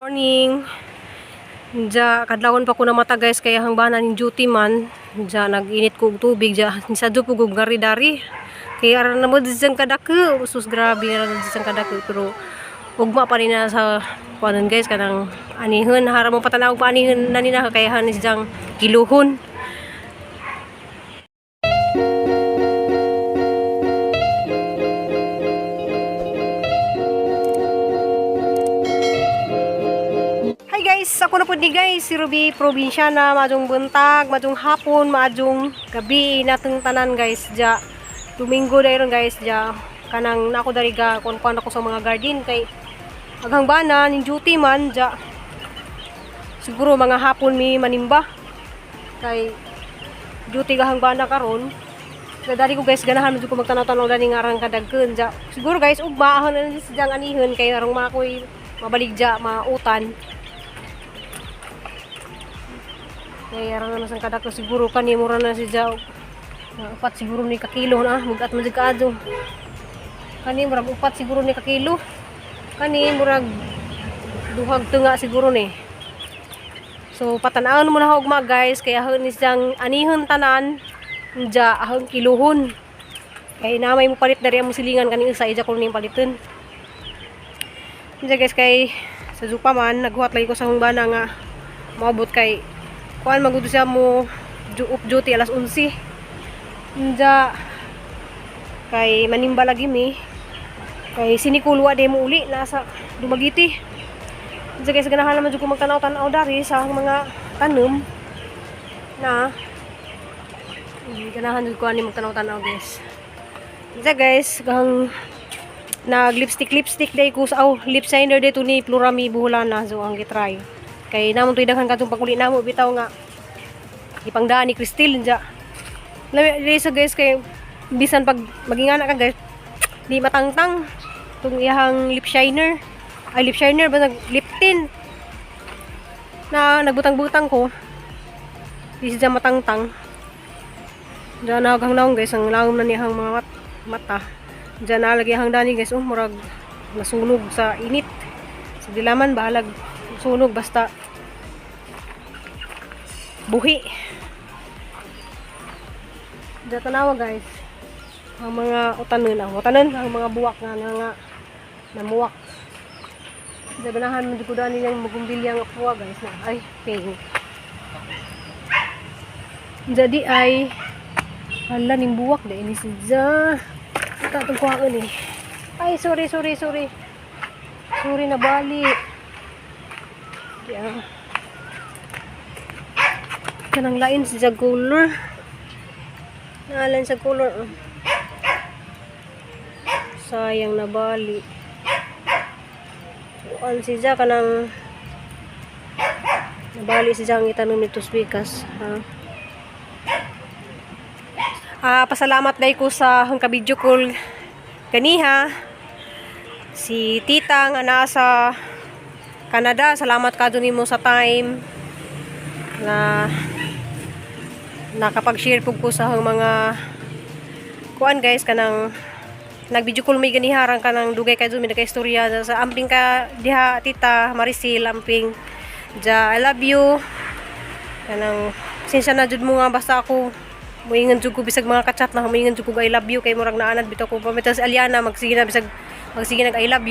Morning. Ja kadlawon pa ko na mata guys kaya hangbanan ning duty man. Ja naginit ko og tubig ja nisadto po og gari-dari. Kaya ara na mo disang kadako. Sus grabe ra disang kadako pero ugma pa rin na sa kuanon guys kanang anihon hara mo patanaw pa anihon na nina kaya hanis jang kiluhon. Guys, ako na po ni guys, si Ruby Probinsyana, madung buntag, madung hapon, madung gabi natong tanan guys, ja Domingo dayron guys, ja kanang nako dari ga kon ako sa mga garden kay aghang bana ning duty man ja siguro mga hapon mi manimba kay duty gahang bana karon. Kaya dari ko guys ganahan medyo ko magtanaw-tanaw dani nga arang kadagkeun ja siguro guys ugma ahon na si jang anihon kay arang makoy mabaligja mautan. Kaya ran na sang kadako siguro kani mura na si Jaw. Upat siguro ni kakilo na mugat man kaadto. Kani murag upat siguro ni kakilo. Kani murag duhag tunga siguro ni. So patan-aon mo na ugma guys kaya hun ni siyang anihon tanan ja ahong kilohon. Kay namay mo palit dari among silingan kani isa ija ko ni paliton. Diya guys kay sa Zupa man naghuhat lagi ko sa hungbana nga maabot kay kuan magudo siya mo up duty alas 11. Nja kay manimba lagi mi. Kay sinikulwa de mo uli nasa Dumagiti. Nja guys ganahan naman jud ko magtanaw-tanaw dari sa mga tanom na ganahan jud ko ani magtanaw-tanaw guys. Nja guys gang nag lipstick day ko sa lip shiner day to ni Plurami Buholana so ang gitry. Kay namon tuy daghan kadtong paguli namo bitaw nga ipangdaan ni Cristel nja. Lami sa guys kay bisan pag magingana ka guys di matangtang tung iyang lip shiner. Ay lip shiner ba nag lip tint na nagbutang-butang ko. Di siya matangtang. Diyan naghang naong guys ang lawom na niyang mga mata. Diyan nalagi hang dani guys murag nasunog sa init. Sa dilaman bahalag sunog basta buhi. Diyan tanawa guys ang mga utanon ang mga buwak nga namuwak. Diyan ganahan mo ko dani yang magumbilya nga puwa guys na ay pink. Jadi ay hala ning buwak dai ni sidya. Tatong kuhaan eh. Ay sorry na bali. Yeah. Kanang lain sa color. Nalan sa color. Sayang na bali. Kuan siya kanang nabali siya ang itanong nito speakers. Pasalamat day ko sa hang ka-video call ganiha. Si tita nga nasa Canada, salamat ka dun mo sa time na nakapag-share po ko sa mga kuan guys kanang nag-video call may ganiharang kanang dugay kay dun may naka-istorya sa amping ka diha tita Maricel amping ja I love you kanang sinsya na jud mo nga basta ako moingon jud ko bisag mga ka-chat na moingon jud ko I love you kay murag naanad bitaw ko pamitas si Aliana magsige na bisag nag I love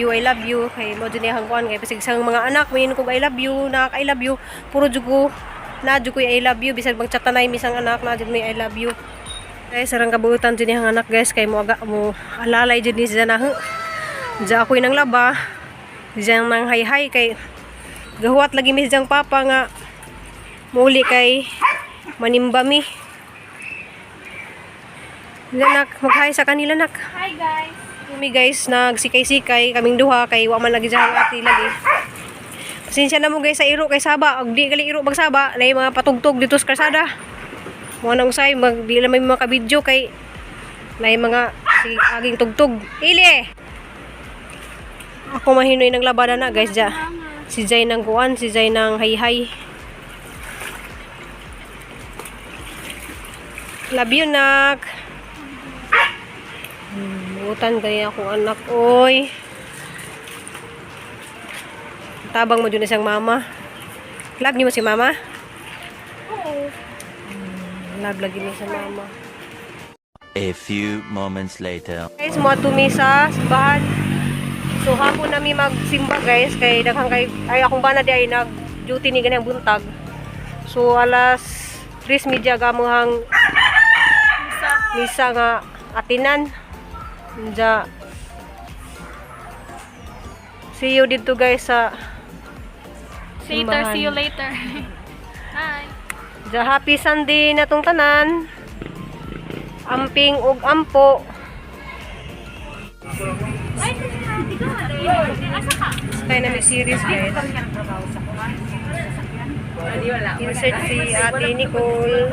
you kay mo jud niyang kuan kay bisag sang mga anak moingon ko I love you na I love you puro jud ko na jud ko I love you bisag magchat na misang anak na jud may I love you. Guys sarang kabuutan jud niyang anak guys kay mo aga mo alalay jud ni siya na ja ako nang laba diyan nang hay kay gahuat lagi mi siyang papa nga muli kay manimba mi. Nak mag-hi sa kanila nak. Hi guys. Kami guys nagsikay-sikay kaming duha kay wa man lagi jang ati lagi. Pasensya na mo guys sa iro kay Saba, og di gali iro bagsaba, nay mga patugtog dito sa kalsada. Mo nang usay mag di lang may mga ka-video kay nay mga aging tugtog. Ili. Ako mahinoy nang labada na guys ja. Si Jay nang kuan, si Jay nang hay-hay. Love you nak. Utan kaya ako anak oy. Tabang mo dyan isang mama. Love niyo mo si mama? Oo. Love lagi niya sa mama. A few moments later. Guys, mo tumi sa simbahan. So hapon nami magsimba guys kay daghang kay ay akong bana di ay nag-duty ni ganang buntag. So alas 3:30 gamuhang misa nga atinan. Ja. See you dito guys sa simbahan. See you later. Hi. Ja, happy Sunday na tong tanan. Amping ug ampo. Kaya na may series guys. Insert si Ate Nicole.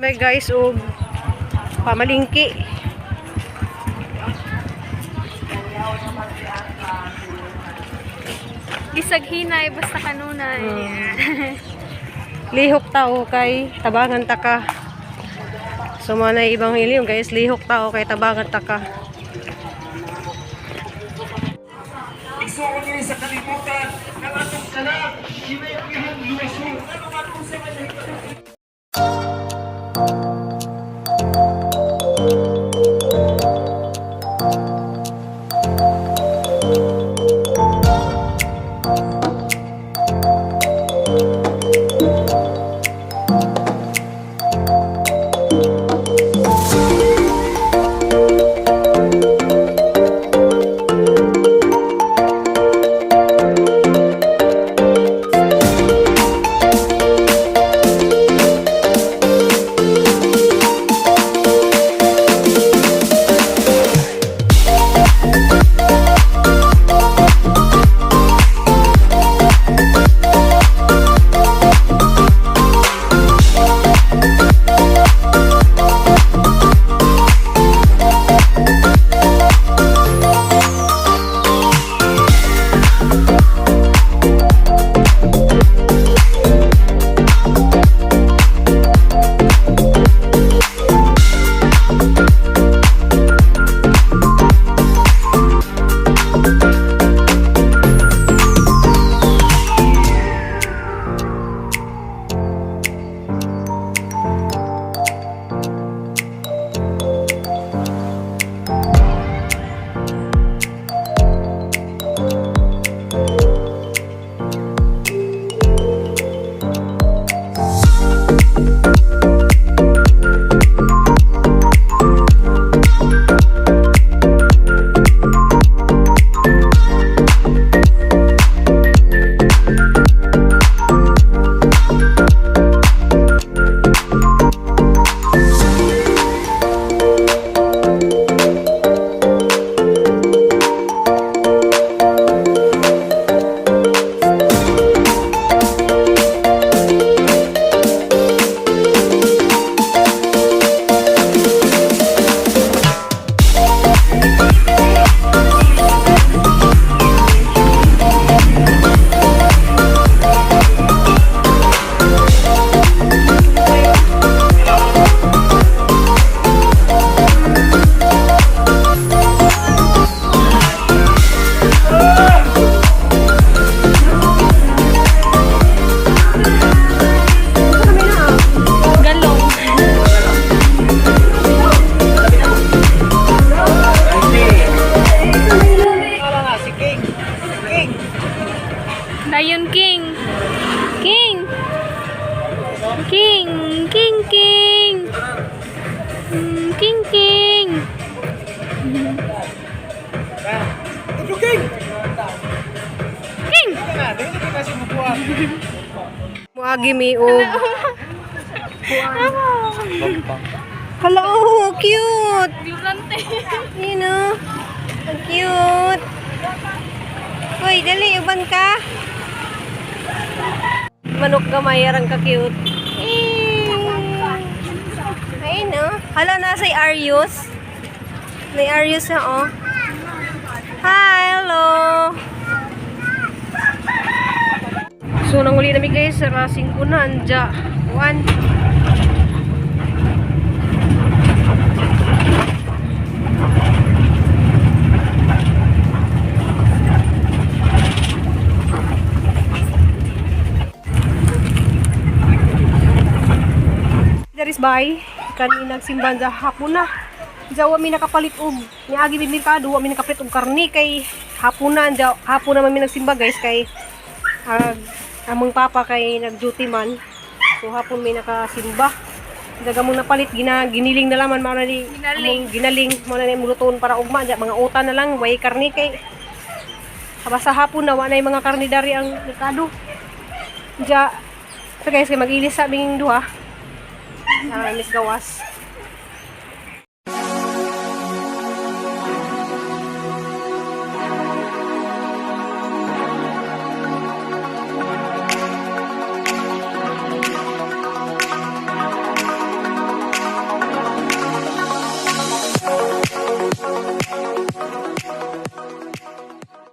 May guys og pamalingki. Bisag hinay basta kanunay. Lihok tao kay tabangan taka. So mga na ibang hiliyon guys, lihok tao kay tabangan taka. Igsoon nila sa kalibutan ng atong kalag, hinayang luwason. Ano nga kung sa Lion King. King. King. King. King. King. King. King. Muagi mi og Hello, cute. Violante. You know, ang cute. Hoy, dali uban ka. Manok gamay arang ka cute. Eh. say Arius. May Arius na oh. Hi, hello. So nanguli namin guys sa Racing Una anja. 1. Daris bay kanina nagsimban sa hapon na. Jawa mi nakapalit og niagi mi merkado, wa mi nakapalit og karni kay hapon na hapon na mi nagsimba guys kay among papa kay nag-duty man. So hapon mi nakasimba. Daga mo napalit giniling na laman mao na di ginaling mo na ni muluton para ugma mga utan na lang way karni kay basta hapon na wa na mga karni dari ang merkado. So guys kay mag-ilis sa aming duha. Miss Gawas.